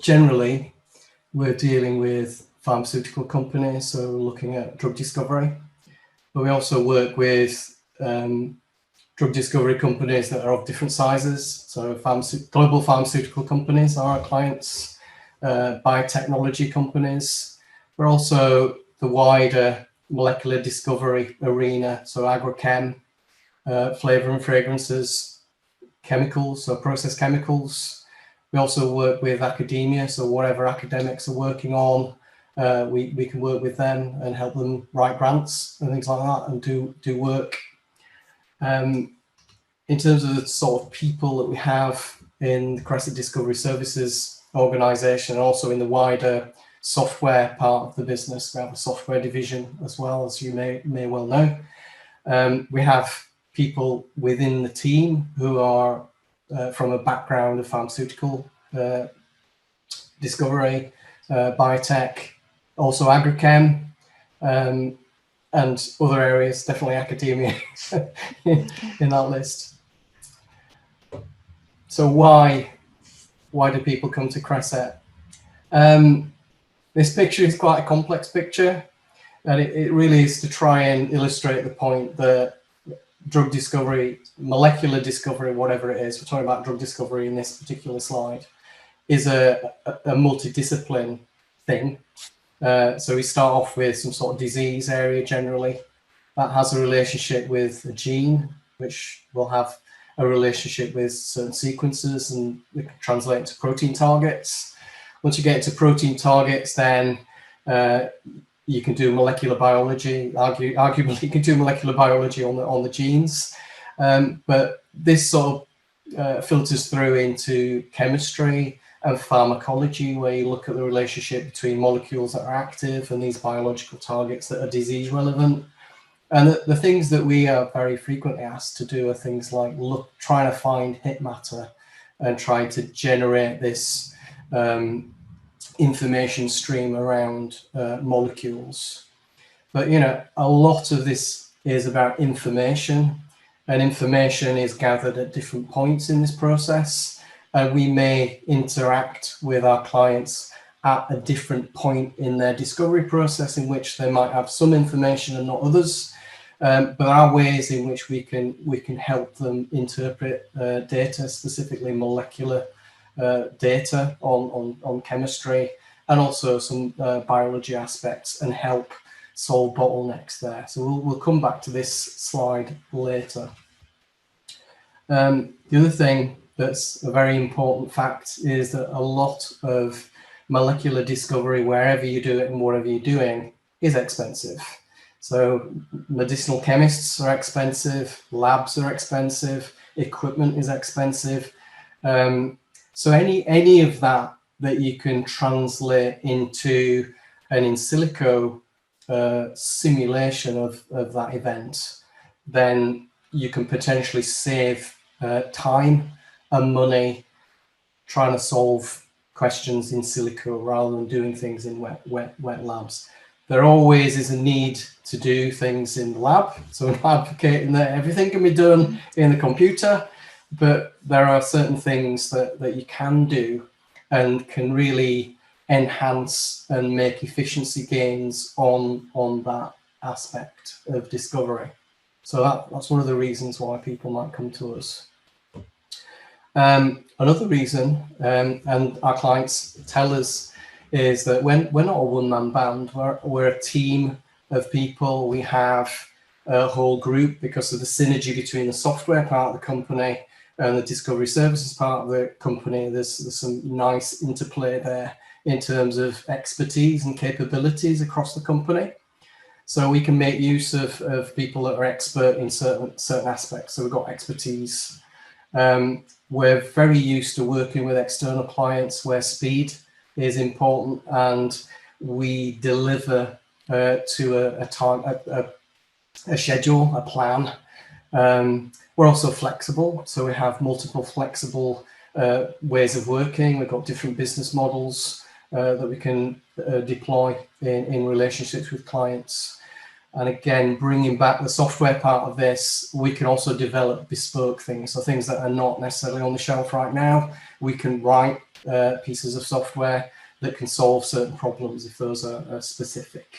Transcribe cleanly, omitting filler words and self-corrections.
Generally, we're dealing with pharmaceutical companies, so looking at drug discovery, but we also work with drug discovery companies that are of different sizes. So global pharmaceutical companies are our clients, biotechnology companies, but also the wider molecular discovery arena, so agrochem, flavor and fragrances, chemicals, so process chemicals. We also work with academia, so whatever academics are working on, we can work with them and help them write grants and things like that and do work. In terms of the sort of people that we have in the Cresset Discovery Services organization, and also in the wider software part of the business, we have a software division as well, as you may well know. We have people within the team who are from a background of pharmaceutical discovery, biotech, also agrochem, and other areas, definitely academia in that list. So why do people come to Cresset? This picture is quite a complex picture, and it really is to try and illustrate the point that drug discovery, molecular discovery, whatever it is, we're talking about drug discovery in this particular slide, is a multidiscipline thing. So we start off with some sort of disease area generally. That has a relationship with a gene, which will have a relationship with certain sequences, and we can translate into protein targets. Once you get into protein targets, then you can do molecular biology. Arguably, you can do molecular biology on the genes, but this sort of filters through into chemistry and pharmacology, where you look at the relationship between molecules that are active and these biological targets that are disease relevant. And the things that we are very frequently asked to do are things like trying to find hit matter and trying to generate this information stream around molecules. But a lot of this is about information, and information is gathered at different points in this process, and we may interact with our clients at a different point in their discovery process, in which they might have some information and not others. But there are ways in which we can help them interpret data, specifically molecular data on chemistry, and also some biology aspects, and help solve bottlenecks there. So we'll come back to this slide later. The other thing that's a very important fact is that a lot of molecular discovery, wherever you do it and whatever you're doing, is expensive. So medicinal chemists are expensive, labs are expensive, equipment is expensive. So any of that you can translate into an in silico simulation of that event, then you can potentially save time and money trying to solve questions in silico rather than doing things in wet labs. There always is a need to do things in the lab. So I'm advocating that everything can be done in the computer, but there are certain things that you can do and can really enhance and make efficiency gains on that aspect of discovery. So that's one of the reasons why people might come to us. Another reason, and our clients tell us, is that we're not a one-man band, we're a team of people. We have a whole group because of the synergy between the software part of the company and the discovery services part of the company. There's some nice interplay there in terms of expertise and capabilities across the company. So we can make use of people that are expert in certain aspects. So we've got expertise. We're very used to working with external clients where speed is important, and we deliver to a schedule, a plan. We're also flexible, so we have multiple flexible ways of working. We've got different business models that we can deploy in relationships with clients. And again, bringing back the software part of this, we can also develop bespoke things. So things that are not necessarily on the shelf right now, we can write pieces of software that can solve certain problems if those are specific.